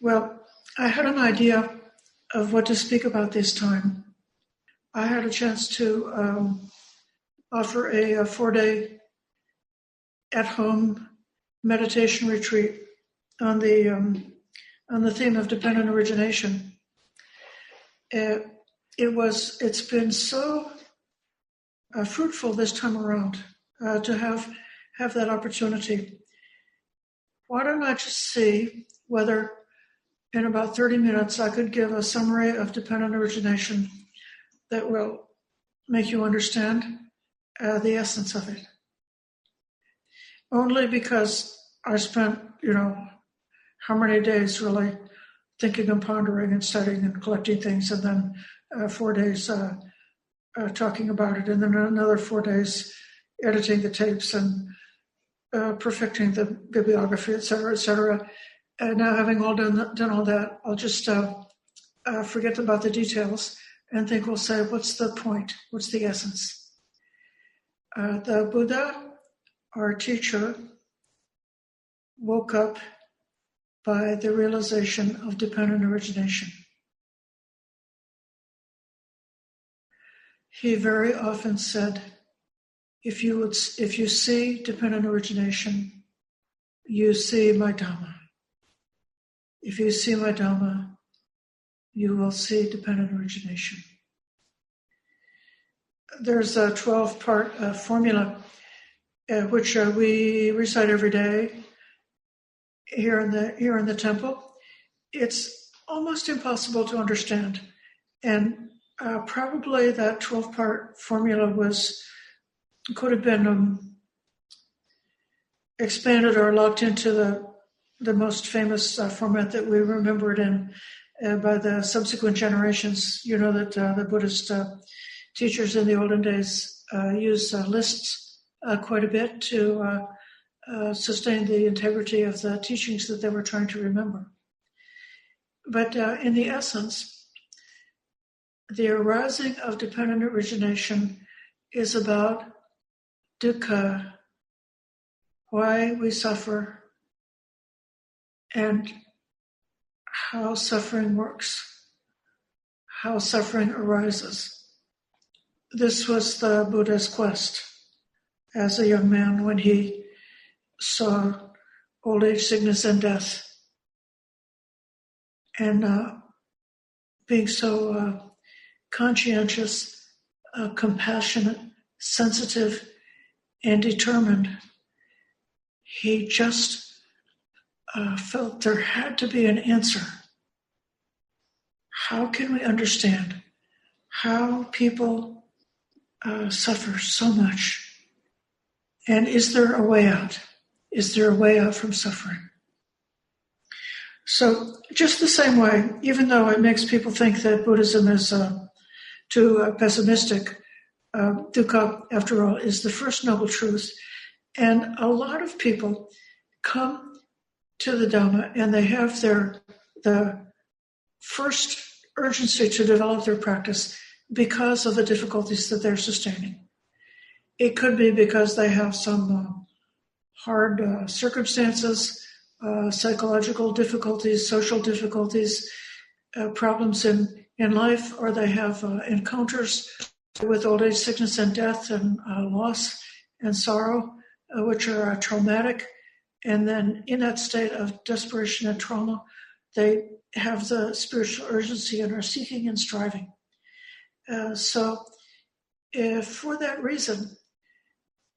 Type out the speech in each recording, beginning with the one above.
Well, I had an idea of what to speak about this time. I had a chance to offer a 4-day at-home meditation retreat on the theme of dependent origination. It's been so fruitful this time around to have that opportunity. Why don't I just see whether in about 30 minutes I could give a summary of dependent origination that will make you understand the essence of it. Only because I spent, how many days really thinking and pondering and studying and collecting things, and then 4 days talking about it, and then another 4 days editing the tapes and perfecting the bibliography, et cetera. And now having all done all that, I'll just forget about the details and think we'll say, what's the point? What's the essence? The Buddha, our teacher, woke up by the realization of dependent origination. He very often said, if you see dependent origination, you see my Dhamma. If you see my Dhamma, you will see dependent origination. There's a 12-part formula which we recite every day here in the temple. It's almost impossible to understand, and probably that 12-part formula could have been expanded or locked into the most famous format that we remember it in by the subsequent generations. You know that the Buddhist teachers in the olden days used lists quite a bit to sustain the integrity of the teachings that they were trying to remember. But in the essence, the arising of dependent origination is about dukkha, why we suffer, and how suffering works, how suffering arises. This was the Buddha's quest as a young man when he saw old age, sickness, and death. And being so conscientious, compassionate, sensitive, and determined, he just felt there had to be an answer. How can we understand how people suffer so much? And is there a way out? Is there a way out from suffering? So just the same way, even though it makes people think that Buddhism is too pessimistic, dukkha, after all, is the first noble truth. And a lot of people come to the Dhamma and they have the first urgency to develop their practice because of the difficulties that they're sustaining. It could be because they have some hard circumstances, psychological difficulties, social difficulties, problems in life, or they have encounters with old age, sickness, and death, and loss and sorrow, which are traumatic. And then in that state of desperation and trauma, they have the spiritual urgency and are seeking and striving. So for that reason,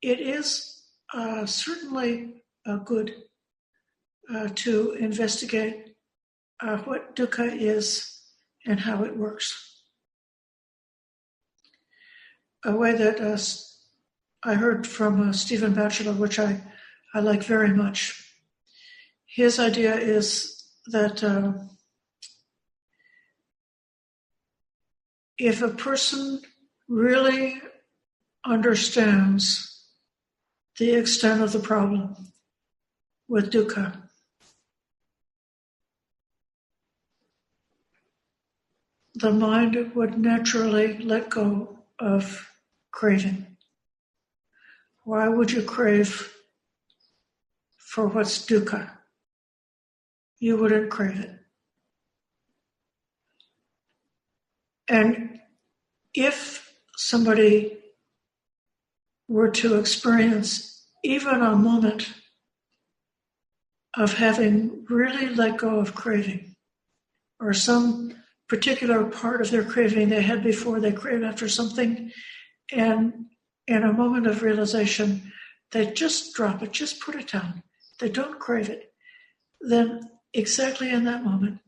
it is certainly good to investigate what dukkha is and how it works. A way that I heard from Stephen Batchelor, which I like very much. His idea is that if a person really understands the extent of the problem with dukkha, the mind would naturally let go of craving. Why would you crave for what's dukkha? You wouldn't crave it. And if somebody were to experience even a moment of having really let go of craving, or some particular part of their craving they had before, they craved after something, and in a moment of realization, they just drop it, just put it down. They don't crave it. Then exactly in that moment,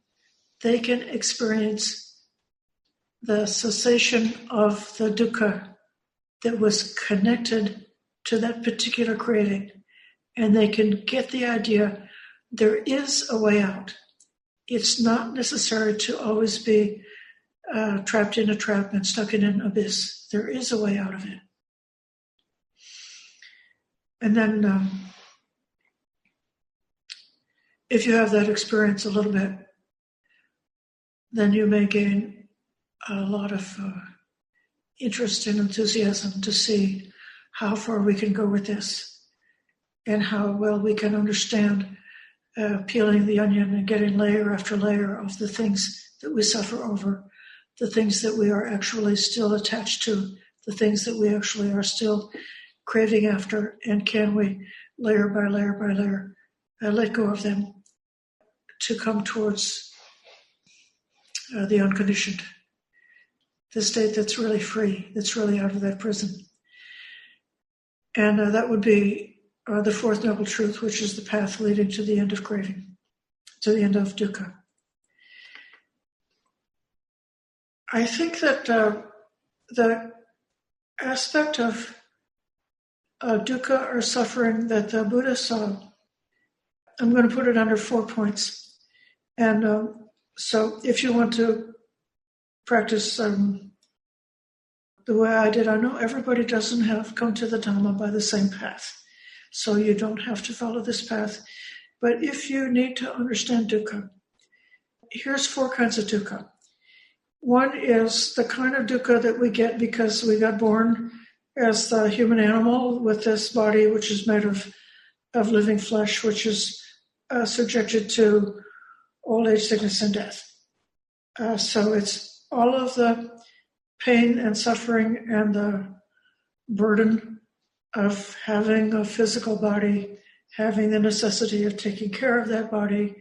they can experience the cessation of the dukkha that was connected to that particular craving. And they can get the idea there is a way out. It's not necessary to always be trapped in a trap and stuck in an abyss. There is a way out of it. And then if you have that experience a little bit, then you may gain a lot of interest and enthusiasm to see how far we can go with this and how well we can understand peeling the onion and getting layer after layer of the things that we suffer over, the things that we are actually still attached to, the things that we actually are still craving after, and can we, layer by layer by layer, let go of them to come towards the unconditioned, the state that's really free, that's really out of that prison. And that would be the fourth noble truth, which is the path leading to the end of craving, to the end of dukkha. I think that the aspect of dukkha or suffering that the Buddha saw, I'm going to put it under 4 points. And so if you want to practice the way I did, I know everybody doesn't have come to the Dhamma by the same path. So you don't have to follow this path. But if you need to understand dukkha, here's 4 kinds of dukkha. One is the kind of dukkha that we get because we got born as the human animal with this body which is made of living flesh, which is subjected to old age, sickness, and death. So it's all of the pain and suffering and the burden of having a physical body, having the necessity of taking care of that body,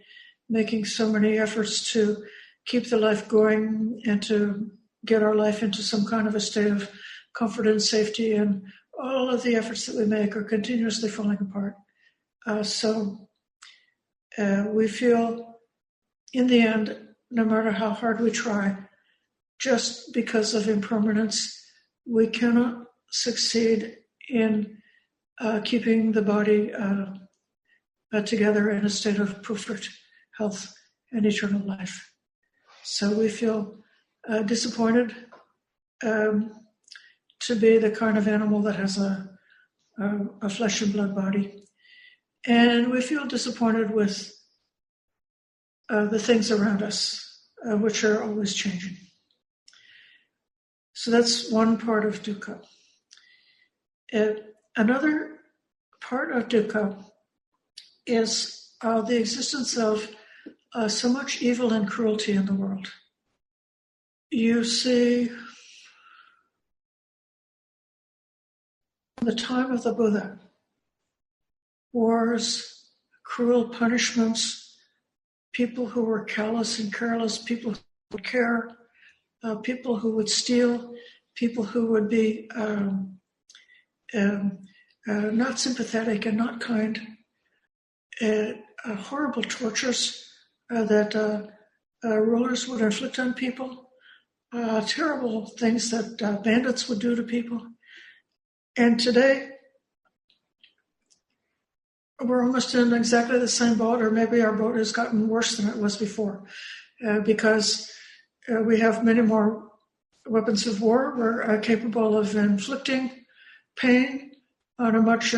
making so many efforts to keep the life going and to get our life into some kind of a state of comfort and safety, and all of the efforts that we make are continuously falling apart. So we feel, in the end, no matter how hard we try, just because of impermanence, we cannot succeed in keeping the body together in a state of perfect health and eternal life. So we feel disappointed to be the kind of animal that has a flesh and blood body. And we feel disappointed with the things around us, which are always changing. So that's one part of dukkha. Another part of dukkha is the existence of so much evil and cruelty in the world. You see, in the time of the Buddha, wars, cruel punishments, people who were callous and careless, people who would care, people who would steal, people who would be not sympathetic and not kind, horrible tortures that rulers would inflict on people, terrible things that bandits would do to people. And today, we're almost in exactly the same boat, or maybe our boat has gotten worse than it was before, because we have many more weapons of war. We're capable of inflicting pain on a much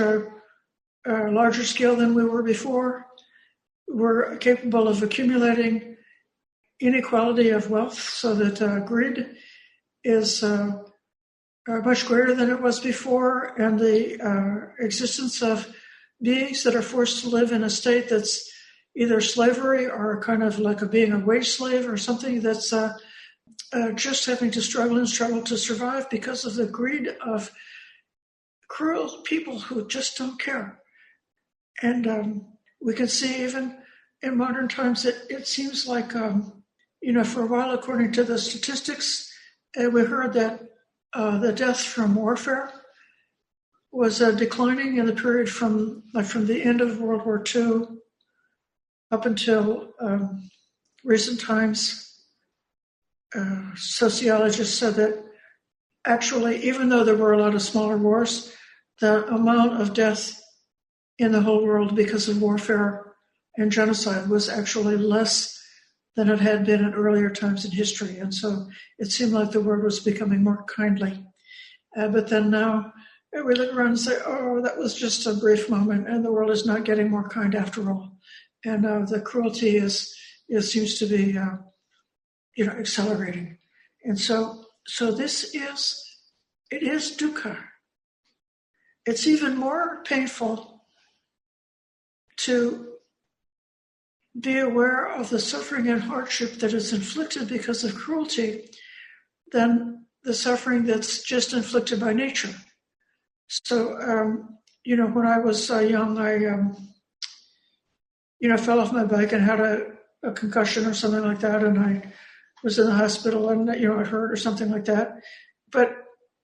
larger scale than we were before. We're capable of accumulating inequality of wealth so that greed is much greater than it was before, and the existence of beings that are forced to live in a state that's either slavery or kind of like being a wage slave or something that's just having to struggle and struggle to survive because of the greed of cruel people who just don't care. And we can see even in modern times that it seems like, for a while, according to the statistics, we heard that the death from warfare was declining in the period from the end of World War II up until recent times. Sociologists said that actually, even though there were a lot of smaller wars, the amount of death in the whole world because of warfare and genocide was actually less than it had been at earlier times in history. And so it seemed like the world was becoming more kindly. But then now we look around and say, oh, that was just a brief moment, and the world is not getting more kind after all. And the cruelty seems to be accelerating. And so this is dukkha. It's even more painful to be aware of the suffering and hardship that is inflicted because of cruelty than the suffering that's just inflicted by nature. So, when I was young, I, fell off my bike and had a concussion or something like that, and I was in the hospital and, it hurt or something like that. But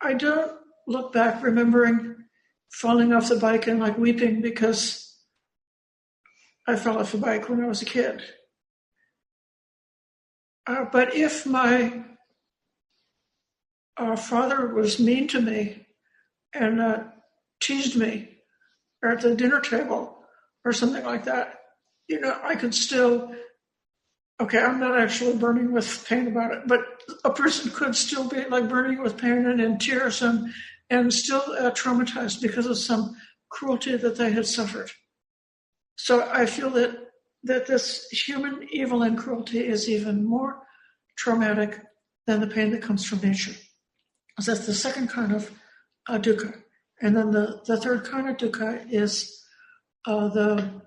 I don't look back remembering falling off the bike and weeping because I fell off a bike when I was a kid. But if my father was mean to me and teased me at the dinner table or something like that, I could still, I'm not actually burning with pain about it, but a person could still be burning with pain and in tears and still traumatized because of some cruelty that they had suffered. So I feel that this human evil and cruelty is even more traumatic than the pain that comes from nature. So that's the second kind of dukkha. And then the third kind of dukkha is the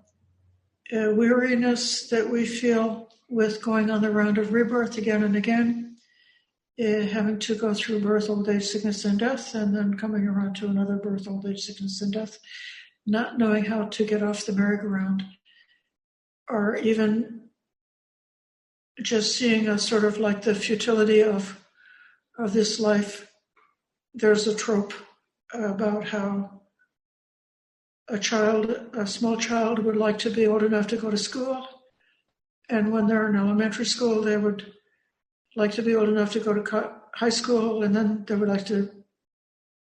weariness that we feel with going on the round of rebirth again and again, having to go through birth, old age, sickness, and death, and then coming around to another birth, old age, sickness, and death, not knowing how to get off the merry-go-round, or even just seeing a sort of the futility of this life. There's a trope about how a small child would like to be old enough to go to school, and when they're in elementary school, they would like to be old enough to go to high school, and then they would like to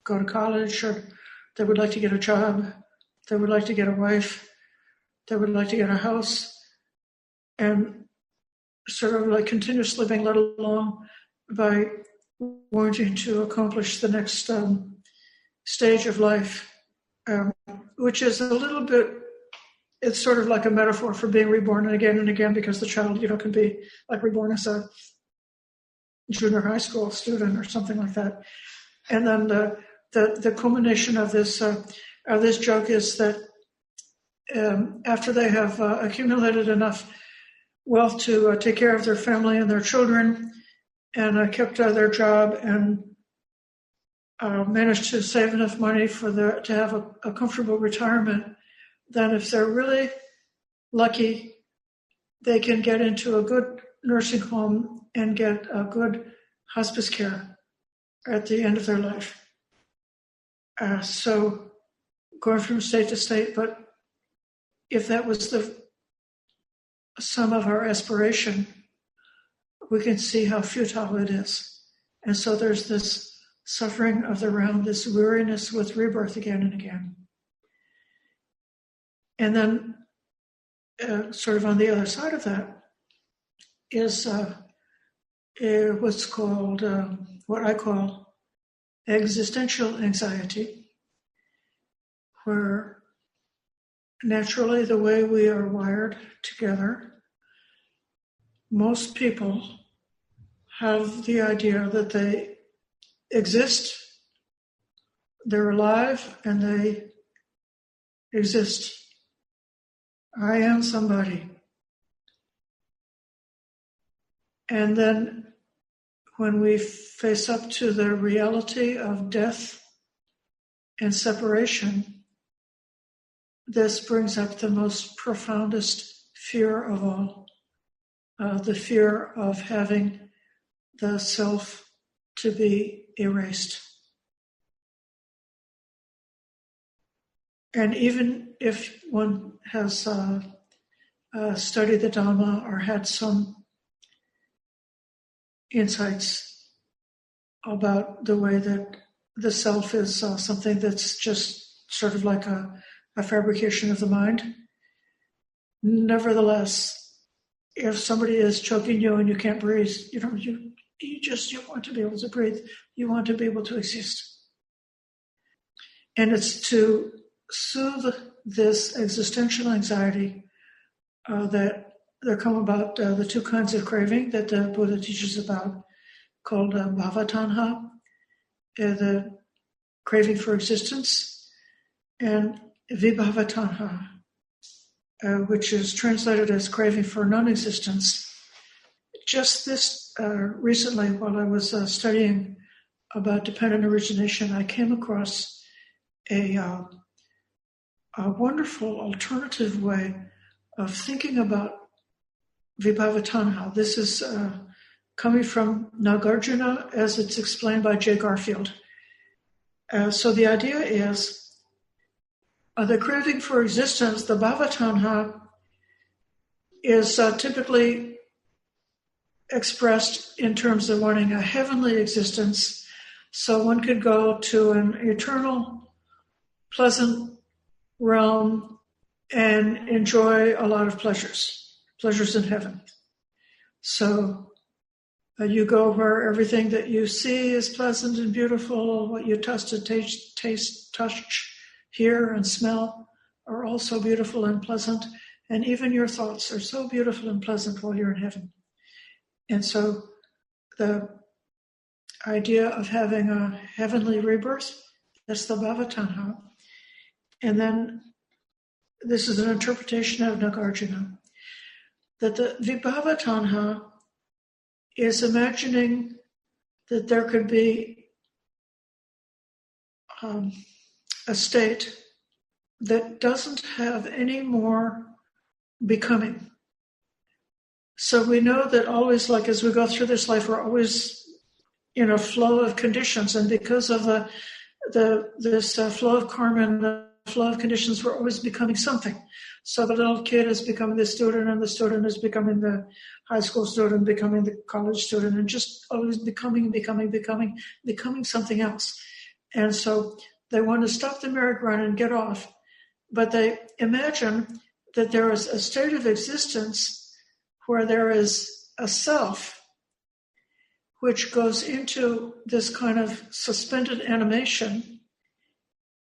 go to college, or they would like to get a job, they would like to get a wife, they would like to get a house, and sort of continuously being led along by wanting to accomplish the next stage of life, which is a little bit, it's sort of like a metaphor for being reborn and again, because the child, can be reborn as a junior high school student or something like that. And then the culmination of this joke is that after they have accumulated enough wealth to take care of their family and their children, and kept their job and managed to save enough money to have a comfortable retirement, then if they're really lucky, they can get into a good nursing home and get a good hospice care at the end of their life. So going from state to state, but if that was the sum of our aspiration, we can see how futile it is. And so there's this suffering of the realm, this weariness with rebirth again and again. And then sort of on the other side of that is what's called, what I call existential anxiety, where naturally the way we are wired together, most people have the idea that they exist, they're alive, and they exist. I am somebody. And then when we face up to the reality of death and separation, this brings up the most profoundest fear of all, the fear of having the self to be erased. And even if one has studied the Dhamma or had some insights about the way that the self is something that's just sort of like a fabrication of the mind, nevertheless, if somebody is choking you and you can't breathe, you want to be able to breathe. You want to be able to exist. And it's to soothe this existential anxiety that there come about the two kinds of craving that the Buddha teaches about, called bhavatanha, the craving for existence, and vibhavatanha, which is translated as craving for non-existence. Just this recently, while I was studying about dependent origination, I came across a wonderful alternative way of thinking about vibhavatanha. This is coming from Nagarjuna as it's explained by J. Garfield. So the idea is the craving for existence, the bhavatanha, is typically expressed in terms of wanting a heavenly existence. So one could go to an eternal, pleasant realm and enjoy a lot of pleasures in heaven. So you go where everything that you see is pleasant and beautiful, what you taste, touch, hear, and smell are also beautiful and pleasant, and even your thoughts are so beautiful and pleasant while you're in heaven. And so the idea of having a heavenly rebirth, that's the bhavatanha. And then this is an interpretation of Nagarjuna, that the vibhavatanha is imagining that there could be a state that doesn't have any more becoming. So we know that always, like as we go through this life, we're always in a flow of conditions, and because of this flow of karma and the flow of conditions, we're always becoming something. So the little kid is becoming the student, and the student is becoming the high school student, becoming the college student, and just always becoming something else. And so they want to stop the merry-go-round and get off, but they imagine that there is a state of existence where there is a self which goes into this kind of suspended animation,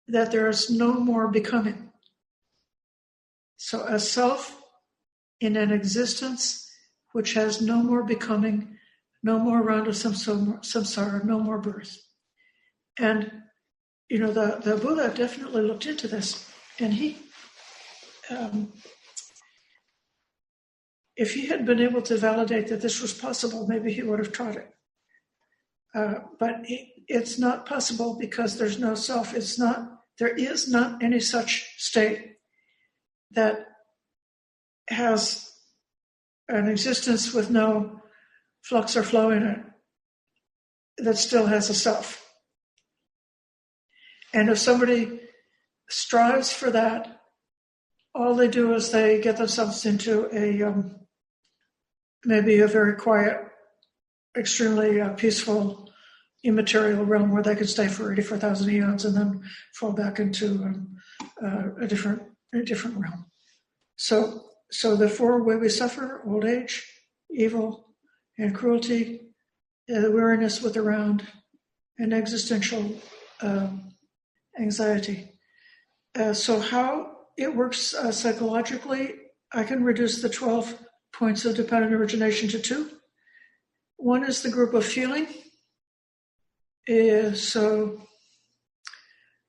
that there is no more becoming. So a self in an existence which has no more becoming, no more round of samsara, no more birth. And, the Buddha definitely looked into this, and he, if he had been able to validate that this was possible, maybe he would have tried it. But it's not possible because there's no self. There is not any such state that has an existence with no flux or flow in it that still has a self. And if somebody strives for that, all they do is they get themselves into maybe a very quiet, extremely peaceful, immaterial realm where they can stay for 84,000 eons and then fall back into a different realm. So the four ways we suffer: old age, evil, and cruelty, the weariness with around, and existential anxiety. So how it works psychologically, I can reduce the 12 points of dependent origination to 2. One is the group of feeling. So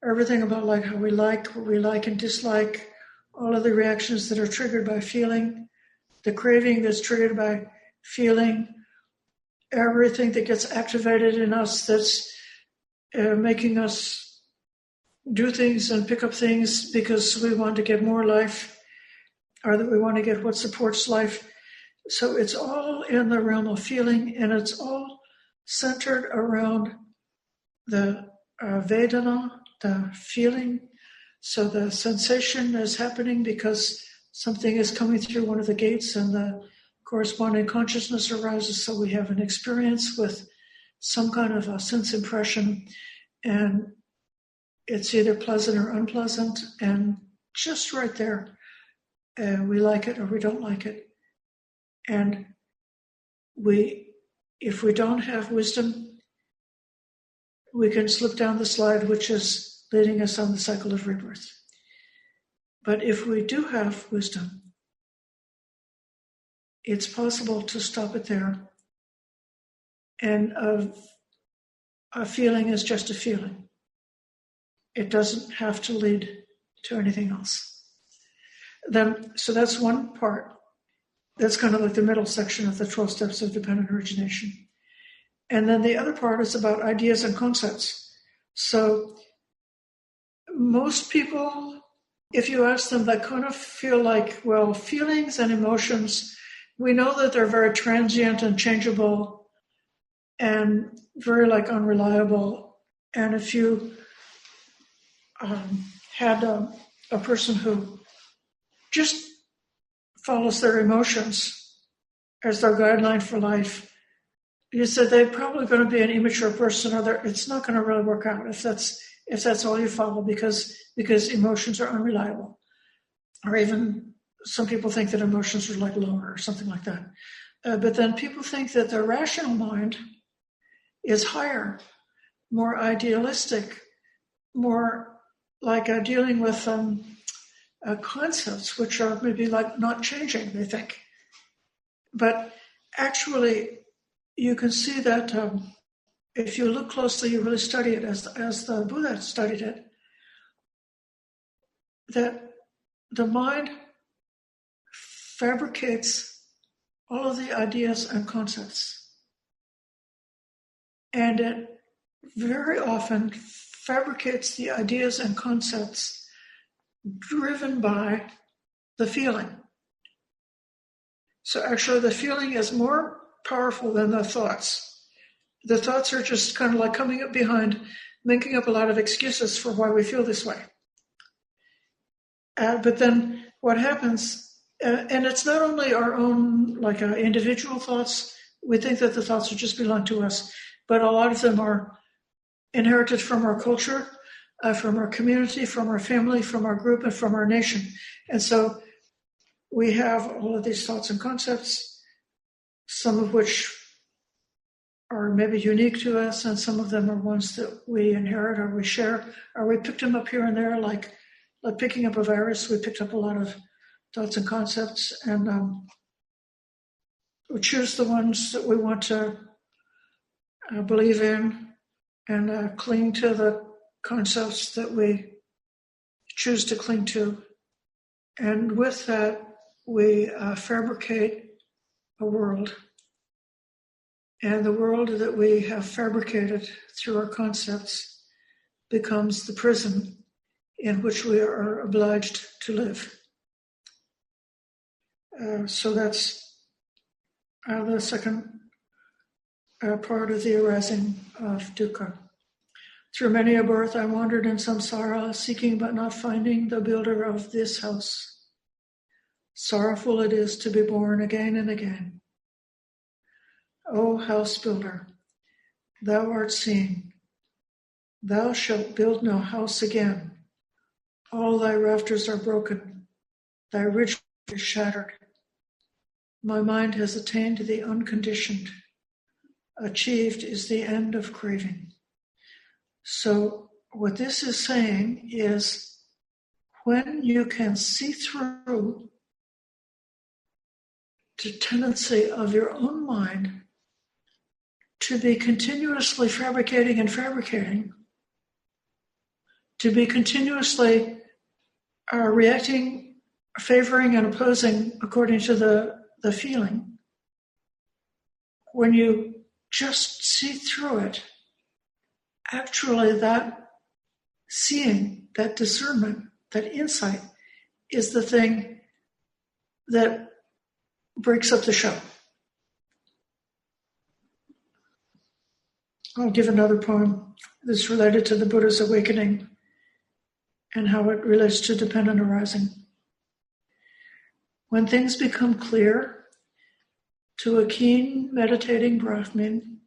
everything about like how we like, what we like and dislike, all of the reactions that are triggered by feeling, the craving that's triggered by feeling, everything that gets activated in us that's making us do things and pick up things because we want to get more life, or that we want to get what supports life. So it's all in the realm of feeling, and it's all centered around the Vedana, the feeling. So the sensation is happening because something is coming through one of the gates, and the corresponding consciousness arises. So we have an experience with some kind of a sense impression, and it's either pleasant or unpleasant, and just right there, we like it or we don't like it. And if we don't have wisdom, we can slip down the slide, which is leading us on the cycle of rebirth. But if we do have wisdom, it's possible to stop it there. And a feeling is just a feeling. It doesn't have to lead to anything else. So that's one part. That's kind of like the middle section of the 12 steps of dependent origination. And then the other part is about ideas and concepts. So most people, if you ask them, they kind of feel like, well, feelings and emotions, we know that they're very transient and changeable and very unreliable. And if you had a person who just follows their emotions as their guideline for life, you said they're probably going to be an immature person, or it's not going to really work out if that's all you follow, because emotions are unreliable. Or even some people think that emotions are like lower or something like that. But then people think that the rational mind is higher, more idealistic, more like dealing with concepts which are maybe like not changing, they think. But actually, you can see that if you look closely, you really study it as the Buddha studied it, that the mind fabricates all of the ideas and concepts. And it very often fabricates the ideas and concepts driven by the feeling. So actually the feeling is more powerful than the thoughts. The thoughts are just kind of like coming up behind, making up a lot of excuses for why we feel this way. But then what happens, and it's not only our own individual thoughts, we think that the thoughts would just belong to us, but a lot of them are inherited from our culture, from our community, from our family, from our group, and from our nation. And so we have all of these thoughts and concepts, some of which are maybe unique to us, and some of them are ones that we inherit or we share, or we picked them up here and there, like picking up a virus. We picked up a lot of thoughts and concepts, and we choose the ones that we want to believe in, and cling to the concepts that we choose to cling to. And with that, we fabricate a world. And the world that we have fabricated through our concepts becomes the prison in which we are obliged to live. So that's the second part of the arising of dukkha. Through many a birth I wandered in samsara, seeking but not finding the builder of this house. Sorrowful it is to be born again and again. O house builder, thou art seen. Thou shalt build no house again. All thy rafters are broken. Thy ridge is shattered. My mind has attained the unconditioned. Achieved is the end of craving. So what this is saying is, when you can see through the tendency of your own mind to be continuously fabricating and fabricating, to be continuously reacting, favoring, and opposing according to the feeling. When you just see through it. Actually, that seeing, that discernment, that insight is the thing that breaks up the show. I'll give another poem that's related to the Buddha's awakening and how it relates to dependent arising. When things become clear to a keen meditating Brahmin,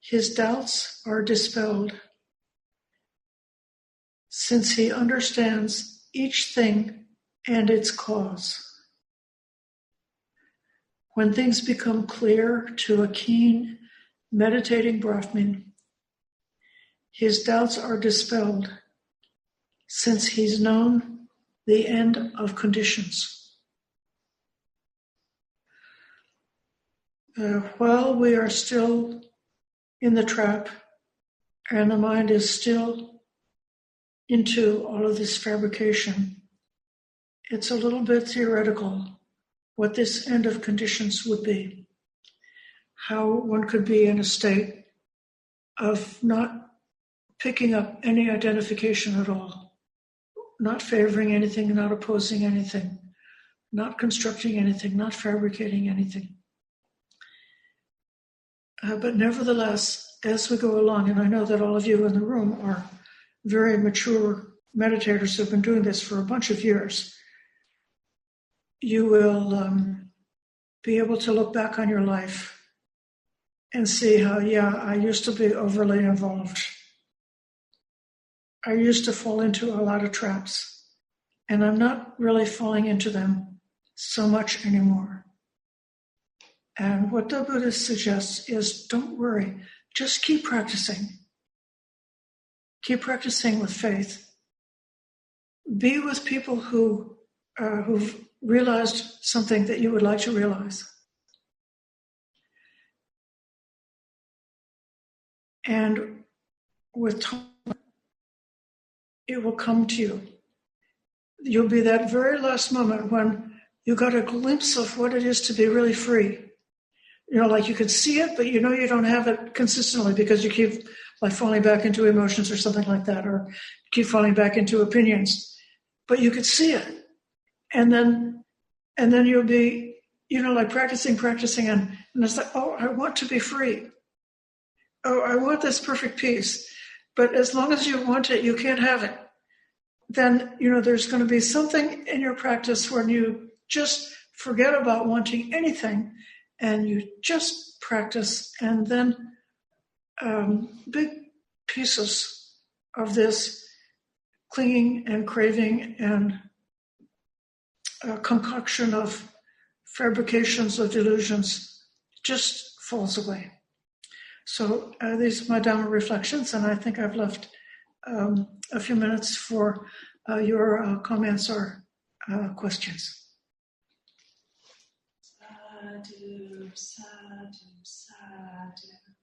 his doubts are dispelled, since he understands each thing and its cause. When things become clear to a keen meditating Brahmin, his doubts are dispelled, since he's known the end of conditions. While we are still in the trap and the mind is still into all of this fabrication, it's a little bit theoretical what this end of conditions would be. How one could be in a state of not picking up any identification at all, not favoring anything, not opposing anything, not constructing anything, not fabricating anything. But nevertheless, as we go along, and I know that all of you in the room are very mature meditators who have been doing this for a bunch of years, you will be able to look back on your life and see how, I used to be overly involved. I used to fall into a lot of traps, and I'm not really falling into them so much anymore. And what the Buddha suggests is, don't worry, just keep practicing. Keep practicing with faith. Be with people who've realized something that you would like to realize. And with time, it will come to you. You'll be that very last moment when you got a glimpse of what it is to be really free. Like you could see it, but you don't have it consistently because you keep falling back into emotions or something like that, or keep falling back into opinions. But you could see it. And then you'll be, practicing, and it's like, oh, I want to be free. Oh, I want this perfect peace. But as long as you want it, you can't have it. Then, there's going to be something in your practice when you just forget about wanting anything and you just practice, and then big pieces of this clinging and craving and concoction of fabrications of delusions just falls away. So these are my Dhamma reflections, and I think I've left a few minutes for your comments or questions. Sadhu, sadhu, sadhu.